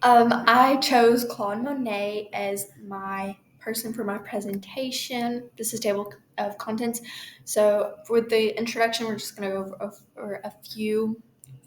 I chose Claude Monet as my person for my presentation. This is table of contents. So for the introduction, we're just going to go over a few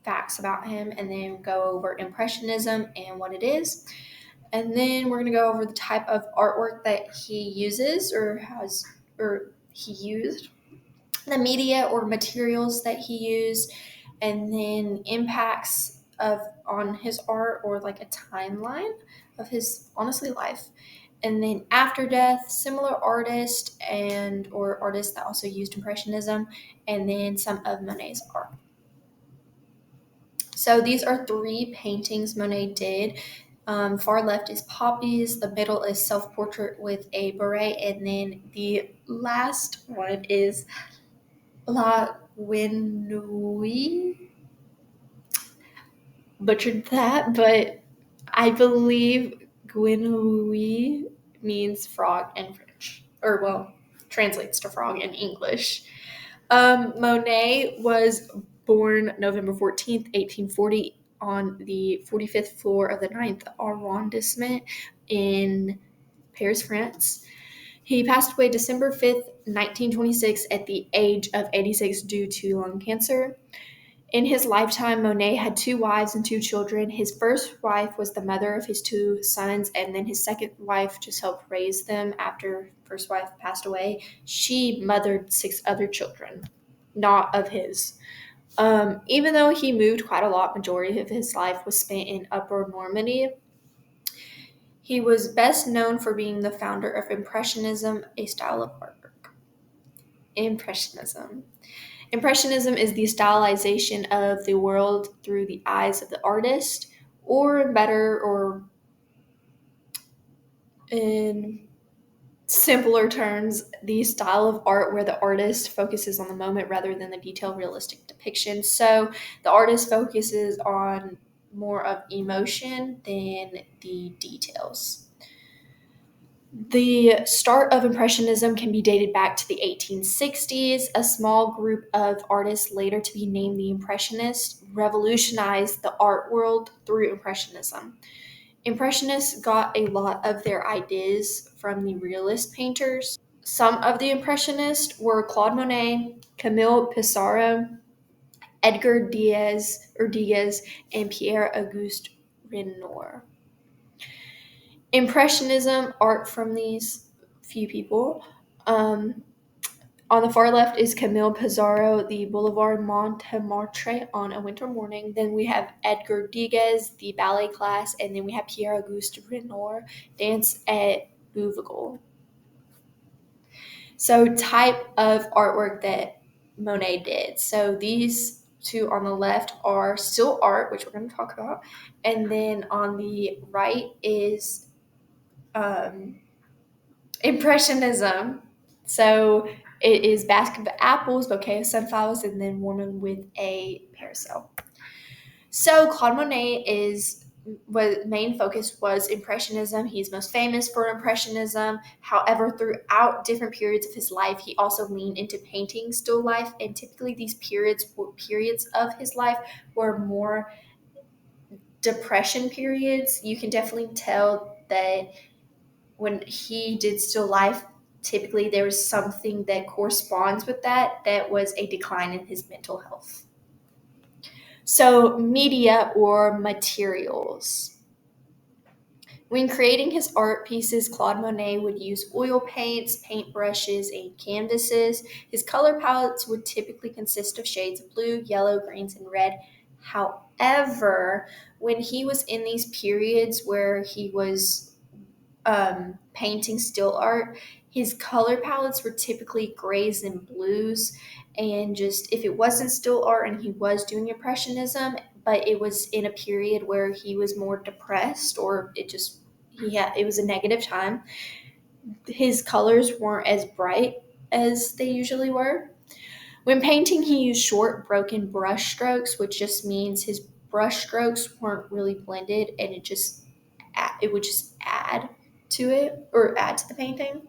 facts about him and then go over Impressionism and what it is. And then we're going to go over the type of artwork that he uses or he used, the media or materials that he used, and then impacts of on his art or like a timeline of his honestly life. And then after death, similar artist and or artists that also used impressionism, and then some of Monet's art. So these are three paintings Monet did. Far left is poppies, the middle is self-portrait with a beret, and then the last one is La Winouille. Butchered that, but I believe Guinouille means frog in French, or well, translates to frog in English. Monet was born November 14th, 1840, on the 45th floor of the ninth arrondissement in Paris, France. He passed away December 5th, 1926, at the age of 86 due to lung cancer. In his lifetime, Monet had two wives and two children. His first wife was the mother of his two sons, and then his second wife just helped raise them after first wife passed away. She mothered six other children, not of his. Even though he moved quite a lot, majority of his life was spent in Upper Normandy. He was best known for being the founder of Impressionism, a style of artwork. Impressionism. Impressionism is the stylization of the world through the eyes of the artist, or better, or in simpler terms, the style of art where the artist focuses on the moment rather than the detailed, realistic depiction. So the artist focuses on more of emotion than the details. The start of Impressionism can be dated back to the 1860s. A small group of artists, later to be named the Impressionists, revolutionized the art world through Impressionism. Impressionists got a lot of their ideas from the realist painters. Some of the Impressionists were Claude Monet, Camille Pissarro, Edgar Diaz, and Pierre Auguste Renoir. Impressionism art from these few people. Um, on the far left is Camille Pissarro, the Boulevard Montmartre on a winter morning. Then we have Edgar Degas, the ballet class, and then we have Pierre Auguste Renoir, dance at Bouvigal. So type of artwork that Monet did. So these two on the left are still art, which we're going to talk about, and then on the right is Impressionism. So it is basket of apples, bouquet of sunflowers, and then woman with a parasol. So Claude Monet is what main focus was Impressionism. He's most famous for Impressionism. However, throughout different periods of his life, he also leaned into painting still life, and typically these periods of his life were more depression periods. You can definitely tell that when he did still life, typically there was something that corresponds with that was a decline in his mental health. So, media or materials. When creating his art pieces, Claude Monet would use oil paints, paintbrushes, and canvases. His color palettes would typically consist of shades of blue, yellow, greens, and red. However, when he was in these periods where he was painting still art, his color palettes were typically grays and blues. And just if it wasn't still art and he was doing impressionism, but it was in a period where he was more depressed or it was a negative time, his colors weren't as bright as they usually were. When painting, he used short, broken brush strokes, which just means his brush strokes weren't really blended, and it would just add to it or add to the painting.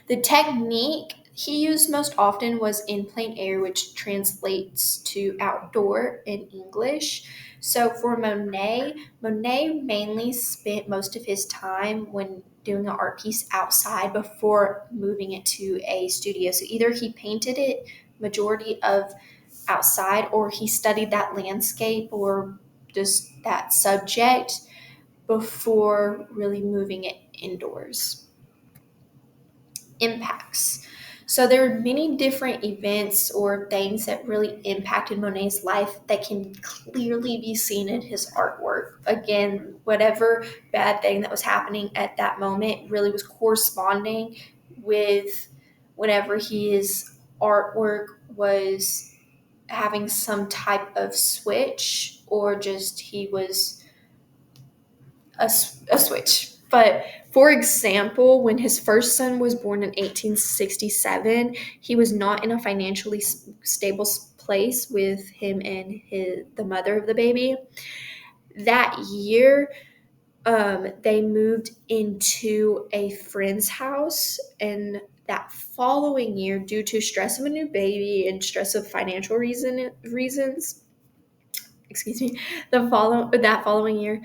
The technique he used most often was in plein air, which translates to outdoor in English. So for Monet, Monet mainly spent most of his time when doing an art piece outside before moving it to a studio. So either he painted it majority of outside, or he studied that landscape or just that subject before really moving it indoors. Impacts. So there are many different events or things that really impacted Monet's life that can clearly be seen in his artwork. Again, whatever bad thing that was happening at that moment really was corresponding with whenever his artwork was having some type of switch, or just he was a switch. But for example, when his first son was born in 1867, he was not in a financially stable place with him and the mother of the baby. That year, they moved into a friend's house, and that following year, due to stress of a new baby and stress of financial reasons, excuse me, that following year,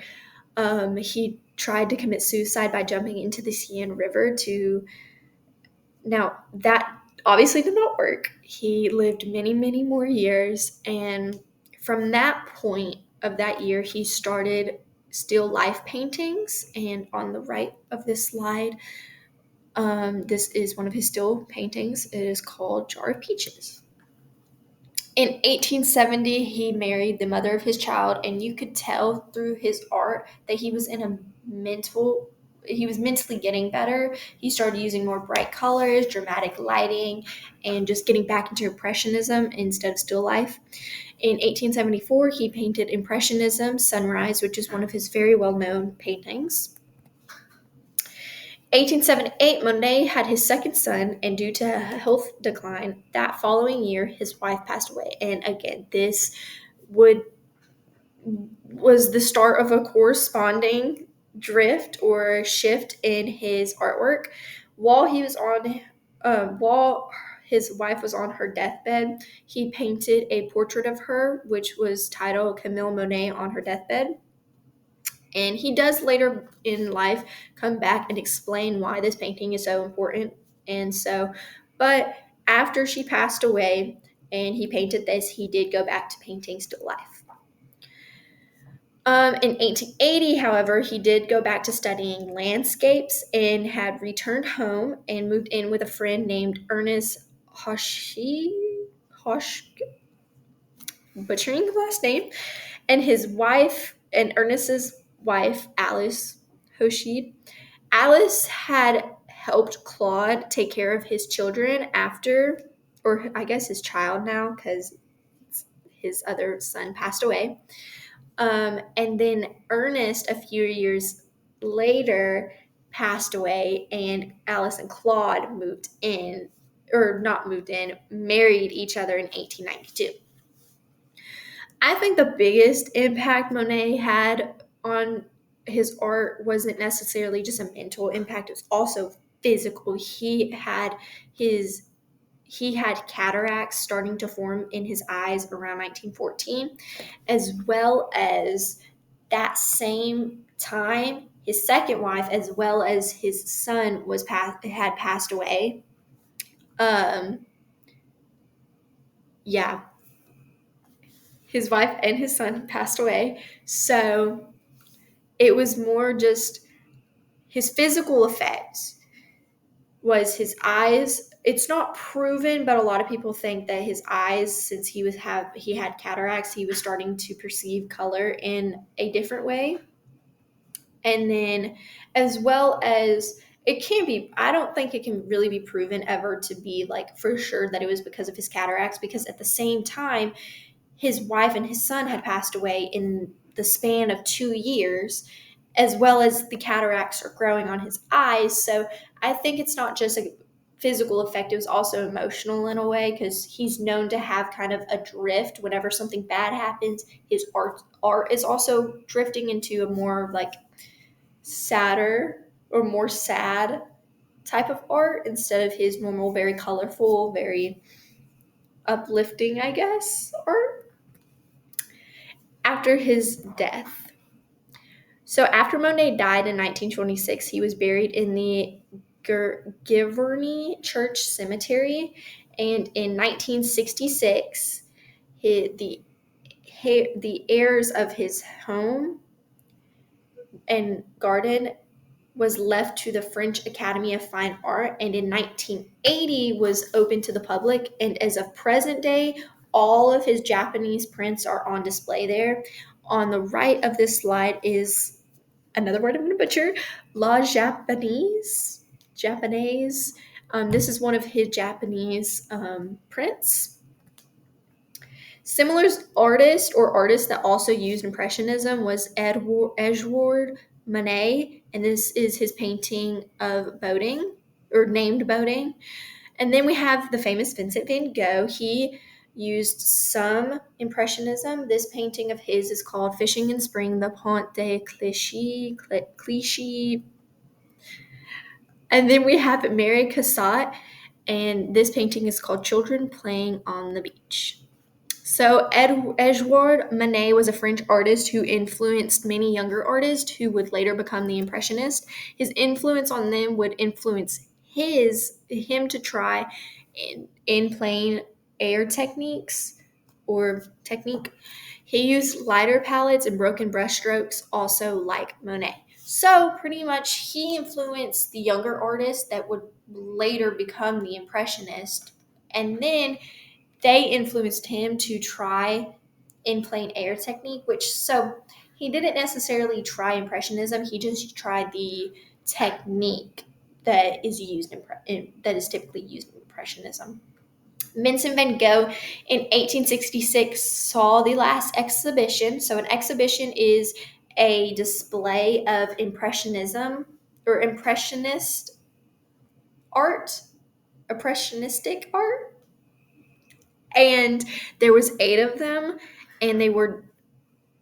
he tried to commit suicide by jumping into the Seine River to. Now, that obviously did not work. He lived many, many more years. And from that point of that year, he started still life paintings. And on the right of this slide, this is one of his still paintings. It is called Jar of Peaches. In 1870, he married the mother of his child, and you could tell through his art that he was mentally getting better. He started using more bright colors, dramatic lighting, and just getting back into Impressionism instead of still life. In 1874, he painted Impressionism Sunrise, which is one of his very well-known paintings. 1878, Monet had his second son, and due to a health decline, that following year, his wife passed away. And again, this would was the start of a corresponding drift or shift in his artwork. While he was on, while his wife was on her deathbed, he painted a portrait of her, which was titled Camille Monet on her deathbed. And he does later in life come back and explain why this painting is so important. And so, but after she passed away and he painted this, he did go back to painting still life. In 1880, however, he did go back to studying landscapes and had returned home and moved in with a friend named Ernest Hosh, butchering the last name, and his wife, and Ernest's wife, Alice Hoshid. Alice had helped Claude take care of his children after, or I guess his child now, because his other son passed away. And then Ernest, a few years later, passed away, and Alice and Claude moved in, or not moved in, married each other in 1892. I think the biggest impact Monet had on his art wasn't necessarily just a mental impact, it was also physical. He had cataracts starting to form in his eyes around 1914, as well as that same time his second wife as well as his son had passed away. um yeah, his wife and his son passed away, so it was more just his physical effects was his eyes. It's not proven, but a lot of people think that his eyes, since he had cataracts, he was starting to perceive color in a different way. And then, as well as, it can be, I don't think it can really be proven ever to be like for sure that it was because of his cataracts, because at the same time his wife and his son had passed away in the span of 2 years, as well as the cataracts are growing on his eyes. So I think it's not just a physical effect, it was also emotional in a way, because he's known to have kind of a drift whenever something bad happens. His art is also drifting into a more like sadder or more sad type of art instead of his normal, very colorful, very uplifting, I guess, art after his death. So after Monet died in 1926, he was buried in the Giverny Church Cemetery, and in 1966, the the heirs of his home and garden was left to the French Academy of Fine Art, and in 1980 was open to the public. And as of present day, all of his Japanese prints are on display there. On the right of this slide is another word I'm going to butcher, La Japanese. Japanese. This is one of his Japanese prints. Similar artist or artist that also used Impressionism was Edward Monet, and this is his painting of boating, or named boating. And then we have the famous Vincent van Gogh. He used some Impressionism. This painting of his is called Fishing in Spring, the Pont de Clichy. And then we have Mary Cassatt, and this painting is called Children Playing on the Beach. So Edouard Manet was a French artist who influenced many younger artists who would later become the Impressionists. His influence on them would influence him to try in plain air techniques or technique. He used lighter palettes and broken brushstrokes, also like Monet. So pretty much he influenced the younger artists that would later become the Impressionist, and then they influenced him to try in plain air technique, which so he didn't necessarily try Impressionism. He just tried the technique that is that is typically used in Impressionism. Vincent van Gogh in 1866 saw the last exhibition. So an exhibition is a display of Impressionism or art, impressionistic art, and there was 8 of them, and they were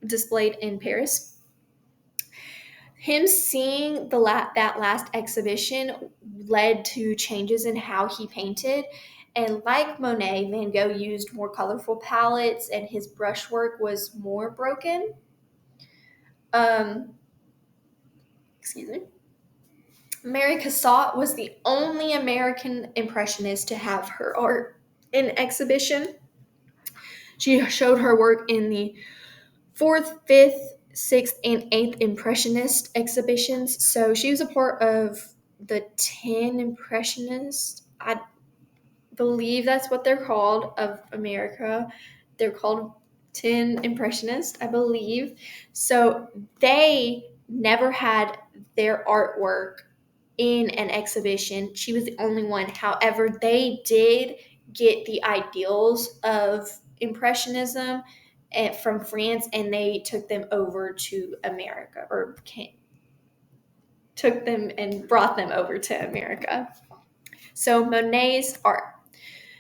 displayed in Paris. Him seeing that last exhibition led to changes in how he painted, and like Monet, Van Gogh used more colorful palettes and his brushwork was more broken. um Excuse me. Mary Cassatt was the only American impressionist to have her art in exhibition. She showed her work in the 4th, 5th, 6th, and 8th Impressionist exhibitions. So she was a part of the 10 Impressionists. I believe that's what they're called, of America. They're called 10 Impressionists, I believe. So they never had their artwork in an exhibition. She was the only one. However, they did get the ideals of Impressionism from France, and they took them over to America, or took them and brought them over to America. So Monet's art.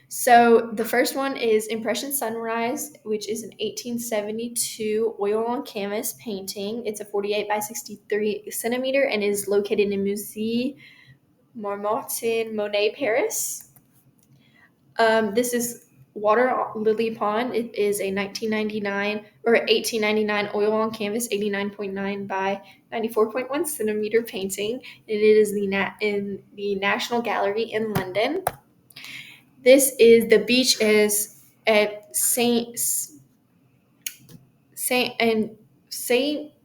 So the first one is Impression Sunrise, which is an 1872 oil on canvas painting. It's a 48 by 63 centimeter and is located in Musée Montmartre, Monet, Paris. This is Water Lily Pond. It is a 1999 or 1899 oil on canvas 89.9 by 94.1 centimeter painting. And it is in the National Gallery in London. This is the beach is at Saint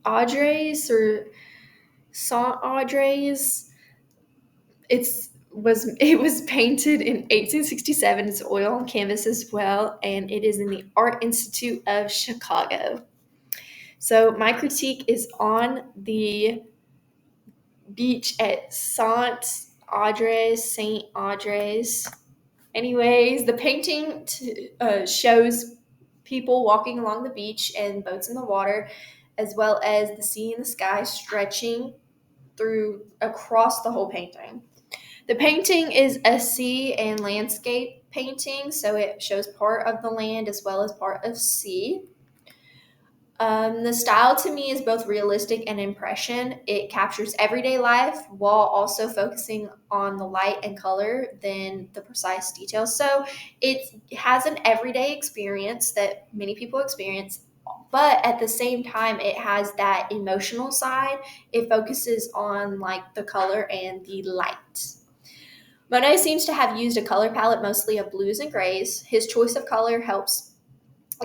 Audrey's or Saint Audrey's. It was painted in 1867. It's oil on canvas as well, and it is in the Art Institute of Chicago. So my critique is on the beach at Saint Audrey's. Anyways, the painting shows people walking along the beach and boats in the water, as well as the sea and the sky stretching through across the whole painting. The painting is a sea and landscape painting, so it shows part of the land as well as part of sea. The style to me is both realistic and impression. It captures everyday life while also focusing on the light and color than the precise details. So it has an everyday experience that many people experience, but at the same time, it has that emotional side. It focuses on like the color and the light. Monet seems to have used a color palette mostly of blues and grays. His choice of color helps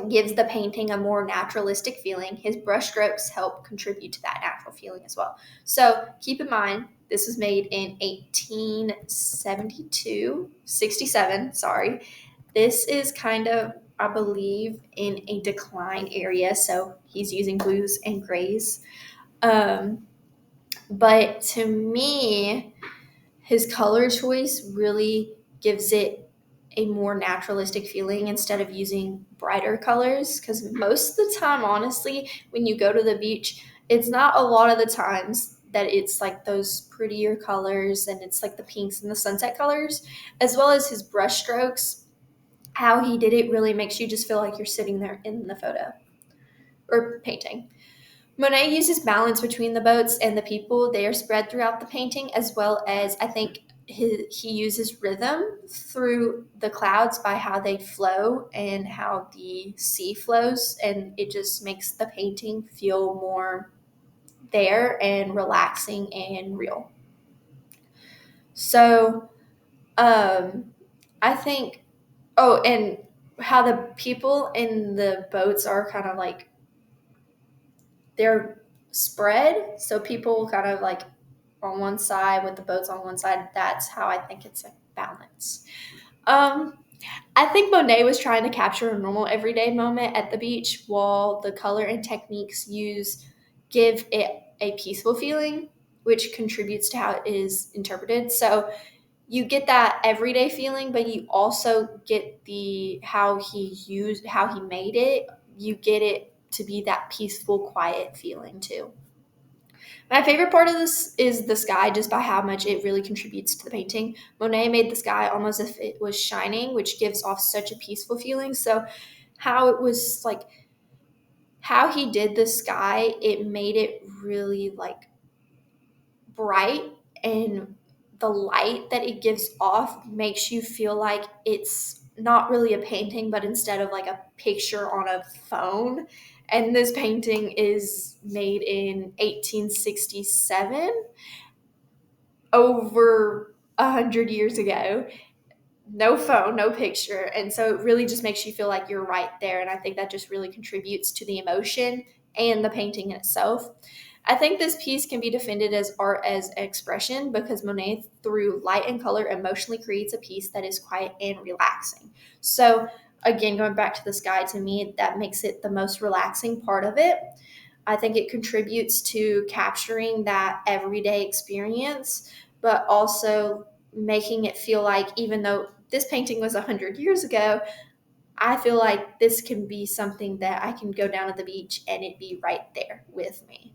gives the painting a more naturalistic feeling. His brushstrokes help contribute to that natural feeling as well. So keep in mind, this was made in 1872, 67, sorry. This is kind of, I believe, in a decline area, so he's using blues and grays. Um, but to me, his color choice really gives it a more naturalistic feeling instead of using brighter colors. Because most of the time, honestly, when you go to the beach, it's not a lot of the times that it's like those prettier colors and it's like the pinks and the sunset colors, as well as his brush strokes. How he did it really makes you just feel like you're sitting there in the photo or painting. Monet uses balance between the boats and the people. They are spread throughout the painting, as well as I think he uses rhythm through the clouds by how they flow and how the sea flows, and it just makes the painting feel more there and relaxing and real. So, I think, oh, and how the people in the boats are kind of like they're spread, so people kind of like on one side with the boats on one side. That's how I think it's a balance. Um, I think Monet was trying to capture a normal everyday moment at the beach, while the color and techniques used give it a peaceful feeling, which contributes to how it is interpreted. So you get that everyday feeling, but you also get the how he made it. You get it to be that peaceful, quiet feeling too. My favorite part of this is the sky, just by how much it really contributes to the painting. Monet made the sky almost as if it was shining, which gives off such a peaceful feeling. So, how it was like, how he did the sky, it made it really like bright, and the light that it gives off makes you feel like it's not really a painting, but instead of like a picture on a phone. And this painting is made in 1867, over 100 years ago. No phone, no picture. And so it really just makes you feel like you're right there. And I think that just really contributes to the emotion and the painting in itself. I think this piece can be defended as art as expression because Monet, through light and color, emotionally creates a piece that is quiet and relaxing. So, again, going back to the sky, to me, that makes it the most relaxing part of it. I think it contributes to capturing that everyday experience, but also making it feel like even though this painting was 100 years ago, I feel like this can be something that I can go down to the beach and it be right there with me.